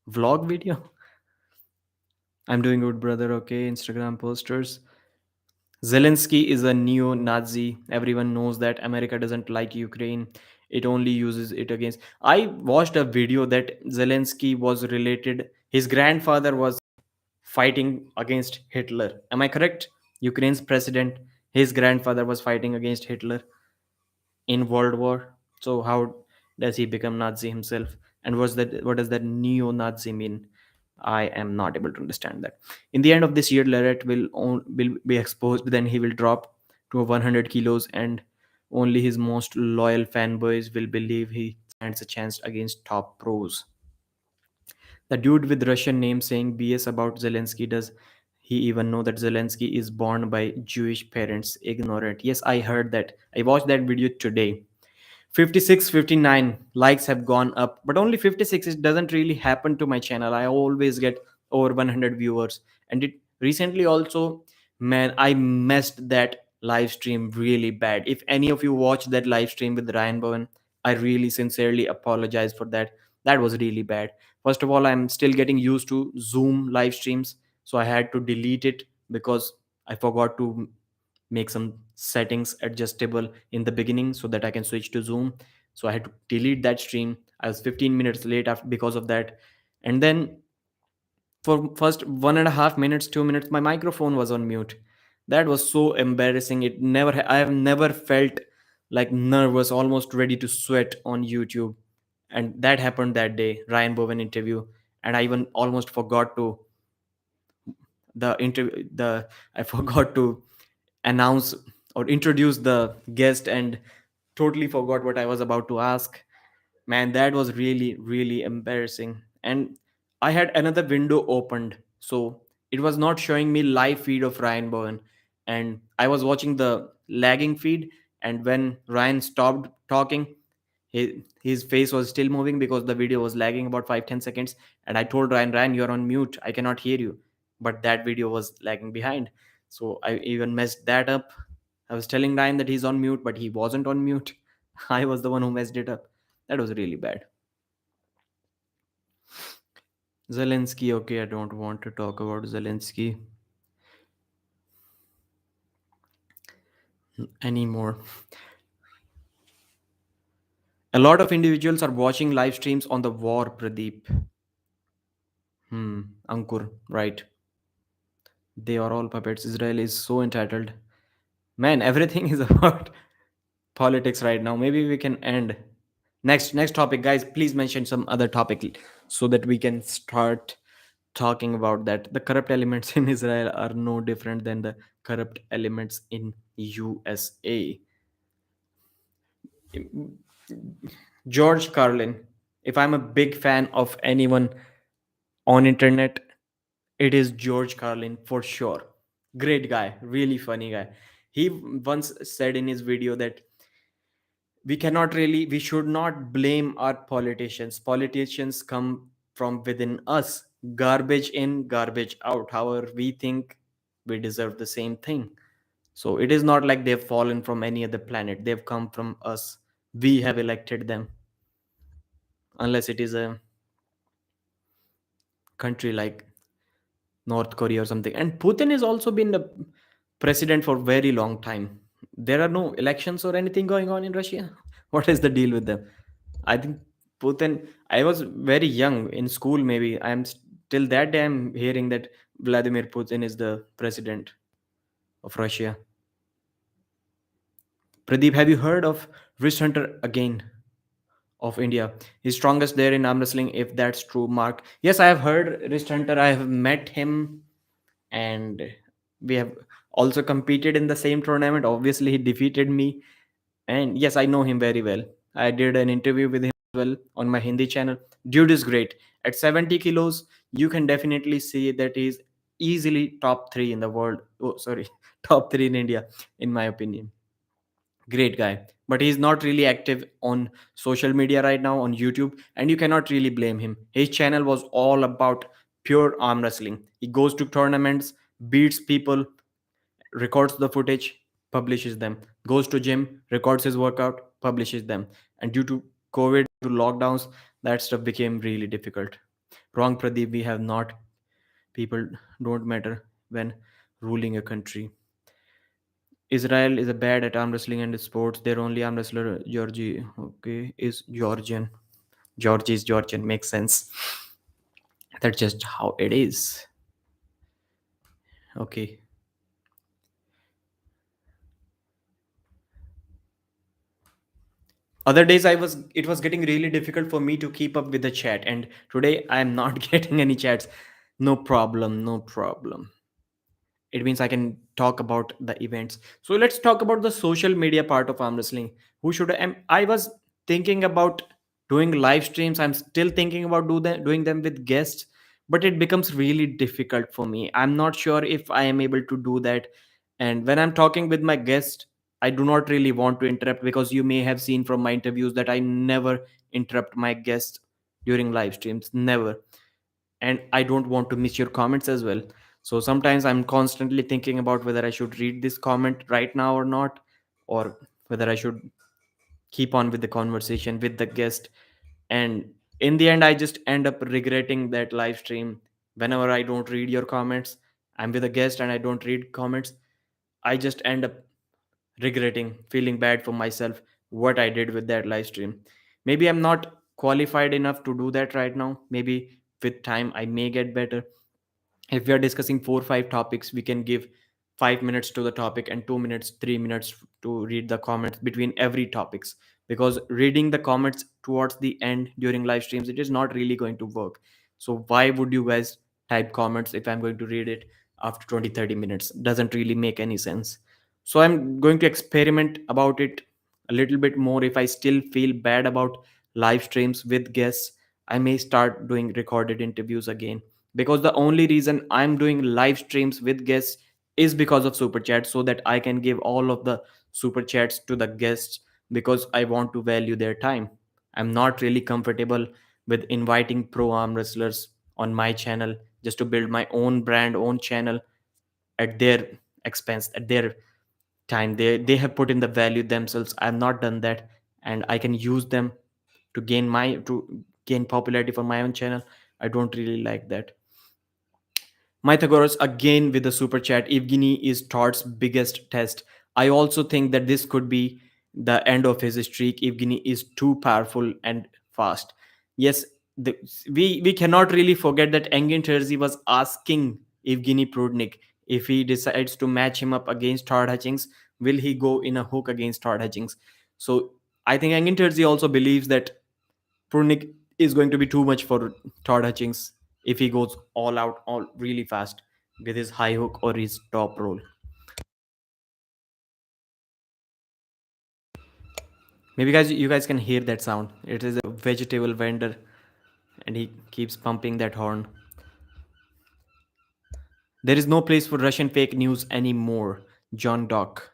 vlog video? I'm doing good, brother. Okay, Instagram posters. Zelensky is a neo Nazi. Everyone knows that America doesn't like Ukraine. It only uses it against. I watched a video that Zelensky was related, his grandfather was fighting against Hitler. Am I correct? Ukraine's president, his grandfather was fighting against Hitler in World War. So how does he become Nazi himself? And what does that neo-Nazi mean? I am not able to understand that. In the end of this year, Leret will be exposed. Then he will drop to 100 kilos, and only his most loyal fanboys will believe he stands a chance against top pros. The dude with Russian name saying BS about Zelensky, does he even know that Zelensky is born by Jewish parents? Ignorant. Yes, I heard that. I watched that video today. 56, 59 likes have gone up, but only 56. It doesn't really happen to my channel. I always get over 100 viewers. And it recently also, man, I messed that live stream really bad. If any of you watched that live stream with Ryan Bowen, I really sincerely apologize for that. That was really bad. First of all, I'm still getting used to Zoom live streams, so I had to delete it because I forgot to make some settings adjustable in the beginning so that I can switch to Zoom. So I had to delete that stream. I was 15 minutes late after because of that. And then for first 1.5 minutes, 2 minutes, my microphone was on mute. That was so embarrassing. I have never felt like nervous, almost ready to sweat on YouTube. And that happened that day, Ryan Bowen interview. And I even almost forgot to the interview, the I forgot to announce or introduce the guest and totally forgot what I was about to ask. Man, that was really, really embarrassing. And I had another window opened, so it was not showing me live feed of Ryan Bowen. And I was watching the lagging feed, and when Ryan stopped talking, his face was still moving because the video was lagging about 5-10 seconds. And I told Ryan, you're on mute. I cannot hear you. But that video was lagging behind. So I even messed that up. I was telling Ryan that he's on mute, but he wasn't on mute. I was the one who messed it up. That was really bad. Zelensky, okay, I don't want to talk about Zelensky anymore. A lot of individuals are watching live streams on the war, Pradeep. Ankur, right. They are all puppets. Israel is so entitled. Man, everything is about politics right now. Maybe we can end. Next topic, guys. Please mention some other topic so that we can start talking about that. The corrupt elements in Israel are no different than the corrupt elements in USA. George Carlin. If I'm a big fan of anyone on internet, it is George Carlin for sure. Great guy, really funny guy. He once said in his video that we should not blame our politicians. Politicians come from within us. Garbage in, garbage out. However, we think we deserve the same thing. So it is not like they've fallen from any other planet. They've come from us. We have elected them. Unless it is a country like North Korea or something. And Putin has also been the president for very long time. There are no elections or anything going on in Russia. What is the deal with them? I think Putin. I was very young in school. Maybe I'm till that day. I'm hearing that Vladimir Putin is the president of Russia. Pradeep, have you heard of Wrist Hunter again of India? He's strongest there in arm wrestling. If that's true, Mark. Yes, I have heard Wrist Hunter. I have met him and we have also competed in the same tournament. Obviously, he defeated me, and yes, I know him very well. I did an interview with him as well on my Hindi channel. Dude is great. At 70 kilos, you can definitely see that he's easily top 3 in the world. Oh, sorry, top 3 in India, in my opinion. Great guy, but he's not really active on social media right now on YouTube, and you cannot really blame him. His channel was all about pure arm wrestling. He goes to tournaments, beats people, records the footage, publishes them, goes to gym, records his workout, publishes them. And due to COVID, to lockdowns, that stuff became really difficult. Wrong, Pradeep. We have not. People don't matter when ruling a country. Israel is a bad at arm wrestling and sports. Their only arm wrestler, Georgie, okay, is Georgian. Georgie is Georgian. Makes sense. That's just how it is. Okay. Other days it was getting really difficult for me to keep up with the chat, and today I am not getting any chats. No problem, no problem. It means I can talk about the events. So let's talk about the social media part of arm wrestling. Who should I was thinking about doing live streams. I'm still thinking about doing them with guests, but it becomes really difficult for me. I'm not sure if I am able to do that. And when I'm talking with my guest, I do not really want to interrupt, because you may have seen from my interviews that I never interrupt my guests during live streams. Never. And I don't want to miss your comments as well. So sometimes I'm constantly thinking about whether I should read this comment right now or not, or whether I should keep on with the conversation with the guest. And in the end, I just end up regretting that live stream. Whenever I don't read your comments, I'm with a guest and I don't read comments, I just end up regretting, feeling bad for myself, what I did with that live stream. Maybe I'm not qualified enough to do that right now. Maybe with time I may get better. If we are discussing 4 or 5 topics, we can give 5 minutes to the topic and 2 minutes, 3 minutes to read the comments between every topics. Because reading the comments towards the end during live streams, it is not really going to work. So why would you guys type comments if I'm going to read it? after 20-30 minutes. Doesn't really make any sense. So I'm going to experiment about it a little bit more. If I still feel bad about live streams with guests, I may start doing recorded interviews again, because the only reason I'm doing live streams with guests is because of super chats, so that I can give all of the super chats to the guests, because I want to value their time. I'm not really comfortable with inviting pro arm wrestlers on my channel just to build my own brand, own channel at their expense, at their time. They have put in the value themselves. I have not done that, and I can use them to gain popularity for my own channel. I don't really like that. Mythagoras again with the super chat. Evgeny is Todd's biggest test. I also think that this could be the end of his streak. Evgeny is too powerful and fast. Yes, we cannot really forget that Engin Terzi was asking Evgeny Prudnik if he decides to match him up against Todd Hutchings, will he go in a hook against Todd Hutchings? So I think Engin Terzi also believes that Prunick is going to be too much for Todd Hutchings if he goes all out, all really fast with his high hook or his top roll. Maybe guys, you guys can hear that sound. It is a vegetable vendor, and he keeps pumping that horn. There is no place for Russian fake news anymore. John Dock.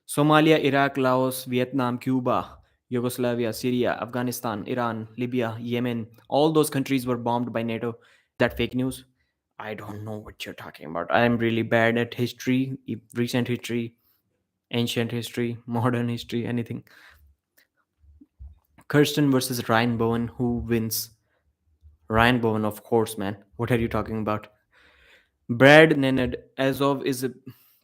Somalia, Iraq, Laos, Vietnam, Cuba, Yugoslavia, Syria, Afghanistan, Iran, Libya, Yemen, all those countries were bombed by NATO. That fake news? I don't know what you're talking about. I'm really bad at history, recent history, ancient history, modern history, anything. Kirsten versus Ryan Bowen, who wins? Ryan Bowen, of course, man. What are you talking about? Brad Nenad, Azov is a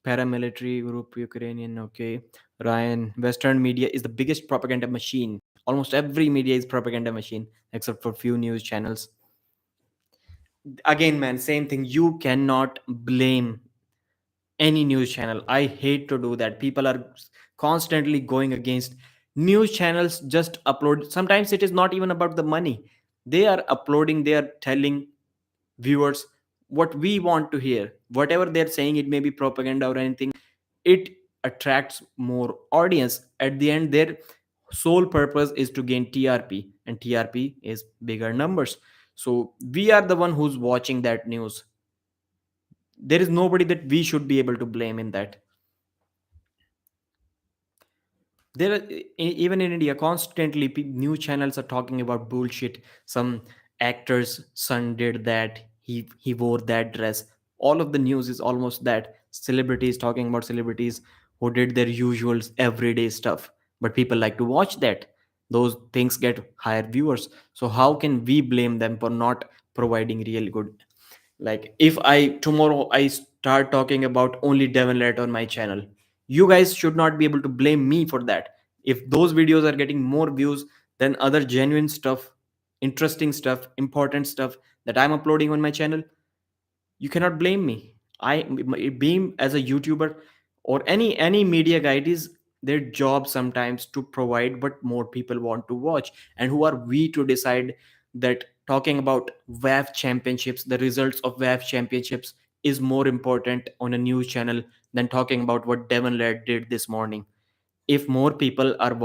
paramilitary group, Ukrainian, okay. Ryan, Western media is the biggest propaganda machine. Almost every media is propaganda machine, except for few news channels. Again, man, same thing. You cannot blame any news channel. I hate to do that. People are constantly going against news channels. Just upload. Sometimes it is not even about the money. They are uploading, they are telling viewers what we want to hear. Whatever they're saying, it may be propaganda or anything, it attracts more audience. At the end, their sole purpose is to gain TRP, and TRP is bigger numbers. So we are the one who's watching that news. There is nobody that we should be able to blame in that. There are, even in India, constantly news channels are talking about bullshit. Some actor's son did that, he wore that dress. All of the news is almost that. Celebrities talking about celebrities who did their usual everyday stuff, but people like to watch that. Those things get higher viewers. So how can we blame them for not providing real good? Like if I tomorrow I start talking about only Devon Lett on my channel, you guys should not be able to blame me for that. If those videos are getting more views than other genuine stuff, interesting stuff, important stuff that I'm uploading on my channel, you cannot blame me. Being as a YouTuber or any media guy, it is their job sometimes to provide what more people want to watch. And who are we to decide that talking about WAF championships, the results of WAF championships, is more important on a news channel than talking about what Devon Laird did this morning? If more people are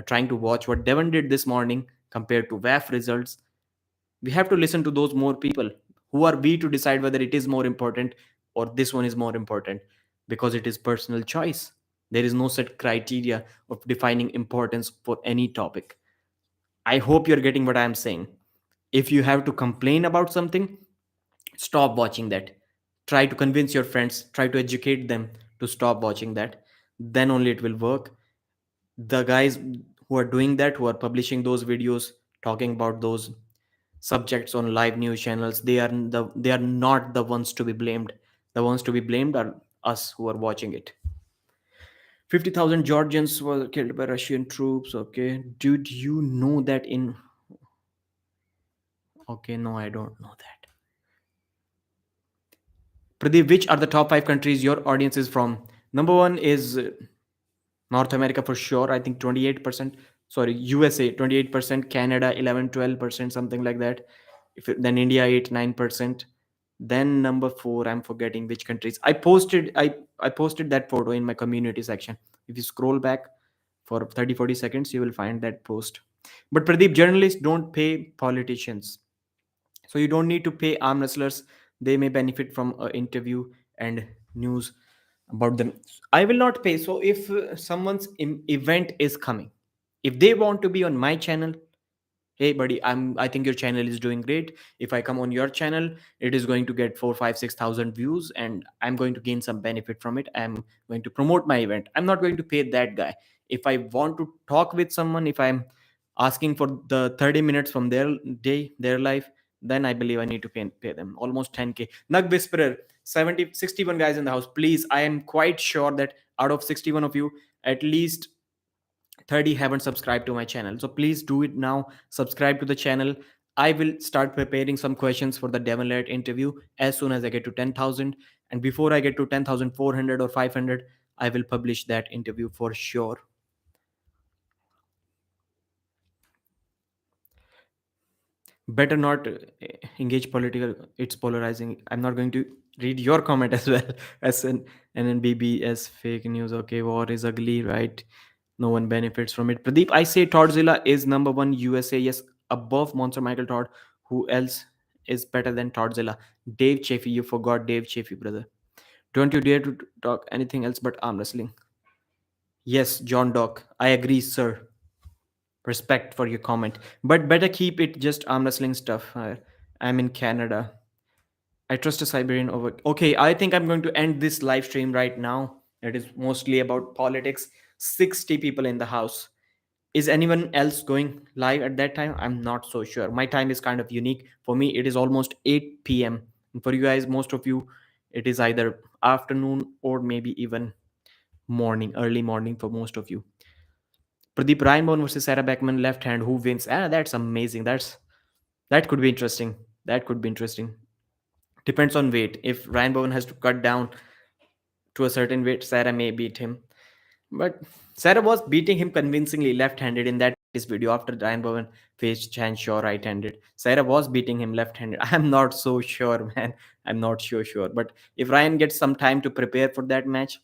trying to watch what Devon did this morning compared to WAF results, we have to listen to those more people. Who are we to decide whether it is more important or this one is more important? Because it is personal choice. There is no set criteria of defining importance for any topic. I hope you're getting what I'm saying. If you have to complain about something, stop watching that. Try to convince your friends, try to educate them to stop watching that. Then only it will work. The guys who are doing that, who are publishing those videos talking about those subjects on live news channels, they are not the ones to be blamed. The ones to be blamed are us who are watching it. 50,000 Georgians were killed by Russian troops. Okay, did you know that in? Okay, no, I don't know that. Pradeep, which are the top 5 countries your audience is from? Number one is North America for sure. I think 28%. Sorry, USA 28%, Canada 11 12%, something like that. Then India 8 9%. Then number 4, I'm forgetting which countries. I posted that photo in my community section. If you scroll back for 30-40 seconds, you will find that post. But Pradeep, journalists don't pay politicians. So you don't need to pay arm wrestlers. They may benefit from an interview and news about them. I will not pay. So if someone's event is coming, if they want to be on my channel, hey buddy, I think your channel is doing great. If I come on your channel, it is going to get 4 5 6,000 views and I'm going to gain some benefit from it. I'm going to promote my event. I'm not going to pay that guy. If I want to talk with someone, if I'm asking for the 30 minutes from their day, their life, then I believe I need to pay them almost 10K. Nug Whisperer, 61 guys in the house, please. I am quite sure that out of 61 of you, at least 30 haven't subscribed to my channel, so please do it now. Subscribe to the channel. I will start preparing some questions for the Devon Laird interview as soon as I get to 10,000, and before I get to 10,400 or 500, I will publish that interview for sure. Better not engage political, it's polarizing. I'm not going to read your comment as well. SNNBB as fake news. Okay, war is ugly, right? No one benefits from it. Pradeep, I say Toddzilla is number one USA. Yes, above Monster Michael Todd. Who else is better than Toddzilla? Dave Chaffee. You forgot Dave Chaffee, brother. Don't you dare to talk anything else but arm wrestling. Yes, John Doc. I agree, sir. Respect for your comment, but better keep it just arm wrestling stuff. I'm in Canada. I trust a Siberian over. Okay, I think I'm going to end this live stream right now. It is mostly about politics. 60 people in the house. Is anyone else going live at that time? I'm not so sure. My time is kind of unique. For me, it is almost 8 p.m. And for you guys, most of you, it is either afternoon or maybe even morning, early morning for most of you. Pradeep, Ryan Bourne versus Sarah Beckman, left hand. Who wins? That's amazing. That could be interesting. That could be interesting. Depends on weight. If Ryan Bowen has to cut down to a certain weight, Sarah may beat him. But Sarah was beating him convincingly left-handed in that his video after Ryan Bowen faced Chan Shaw right-handed. Sarah was beating him left-handed. I'm not so sure, man. I'm not so sure. But if Ryan gets some time to prepare for that match,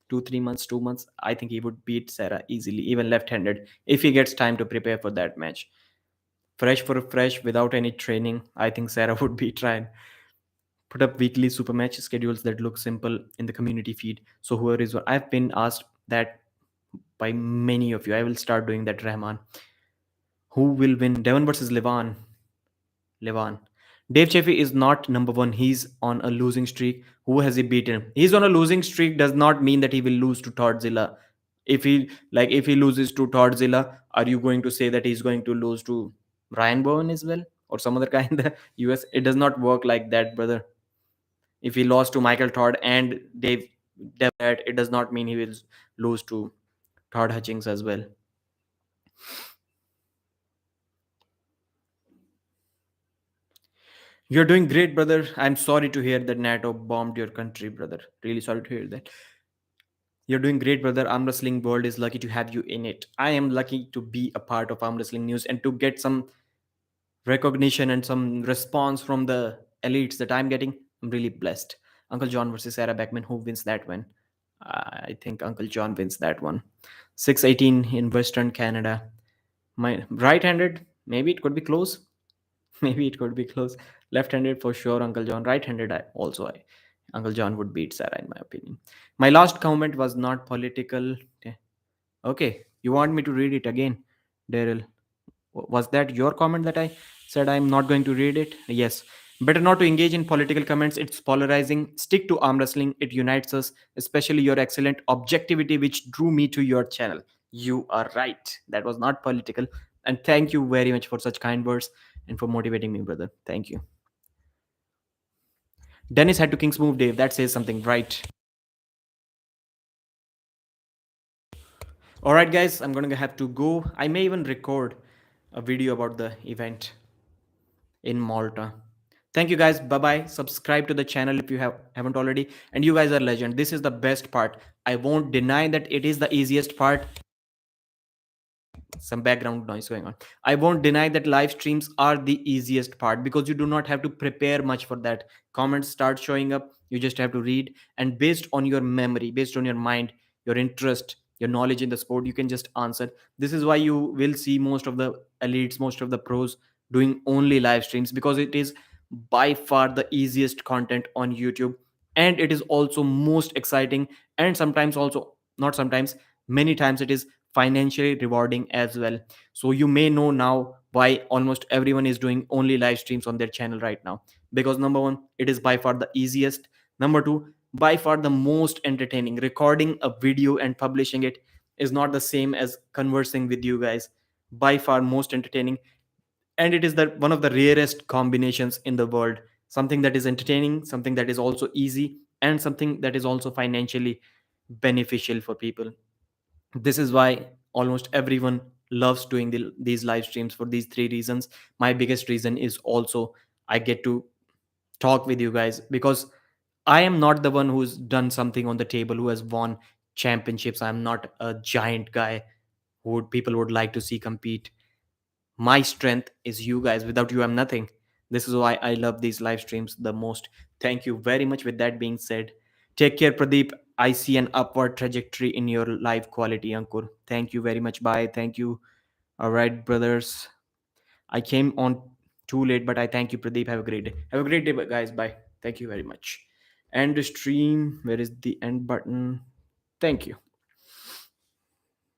2 3 months, 2 months, I think he would beat Sarah easily, even left-handed, if he gets time to prepare for that match. Fresh for fresh, without any training, I think Sarah would beat Ryan. Put up weekly super match schedules that look simple in the community feed. So whoever is, I've been asked that by many of you. I will start doing that, Rahman. Who will win? Devon versus Levan. Levan. Dave Chaffee is not number one. He's on a losing streak. Who has he beaten? He's on a losing streak does not mean that he will lose to Toddzilla. If he loses to Toddzilla, are you going to say that he's going to lose to Ryan Bowen as well? Or some other guy in the US? It does not work like that, brother. If he lost to Michael Todd and Dave Devitt, it does not mean he will lose to Todd Hutchings as well. You're doing great, brother. I'm sorry to hear that NATO bombed your country, brother. Really sorry to hear that. You're doing great, brother. Arm wrestling world is lucky to have you in it. I am lucky to be a part of arm wrestling news and to get some recognition and some response from the elites that I'm getting. I'm really blessed. Uncle John versus Sarah Beckman. Who wins that one? I think Uncle John wins that one. 618 in Western Canada. My right-handed, maybe it could be close. Maybe it could be close. Left-handed for sure, Uncle John. Right-handed, Uncle John would beat Sarah in my opinion. My last comment was not political. Okay, you want me to read it again, Daryl? Was that your comment that I said I'm not going to read it? Yes. Better not to engage in political comments. It's polarizing. Stick to arm wrestling. It unites us, especially your excellent objectivity, which drew me to your channel. You are right. That was not political. And thank you very much for such kind words and for motivating me, brother. Thank you. Dennis had to King's move, Dave. That says something, right? All right, guys. I'm going to have to go. I may even record a video about the event in Malta. Thank you guys. Bye bye. Subscribe to the channel if you haven't already. And you guys are legend. This is the best part. I won't deny that it is the easiest part. some background noise going on. I won't deny that live streams are the easiest part because you do not have to prepare much for that. Comments start showing up, you just have to read, and based on your memory, based on your mind, your interest, your knowledge in the sport, you can just answer. This is why you will see most of the elites, most of the pros doing only live streams, because it is by far the easiest content on YouTube, and it is also most exciting, and sometimes also, not sometimes, many times it is financially rewarding as well. So you may know now why almost everyone is doing only live streams on their channel right now, because number one, it is by far the easiest. Number two, by far the most entertaining. Recording a video and publishing it is not the same as conversing with you guys. By far most entertaining, and it is the one of the rarest combinations in the world. Something that is entertaining, something that is also easy, and something that is also financially beneficial for people. This is why almost everyone loves doing these live streams, for these three reasons. My biggest reason is also I get to talk with you guys, because I am not the one who's done something on the table, who has won championships. I'm not a giant guy who people would like to see compete. My strength is you guys. Without you, I'm nothing. This is why I love these live streams the most. Thank you very much. With that being said, take care, Pradeep. I see an upward trajectory in your live quality, Ankur. Thank you very much. Bye. Thank you. All right, brothers. I came on too late, but I thank you, Pradeep. Have a great day. Have a great day, guys. Bye. Thank you very much. End the stream. Where is the end button? Thank you.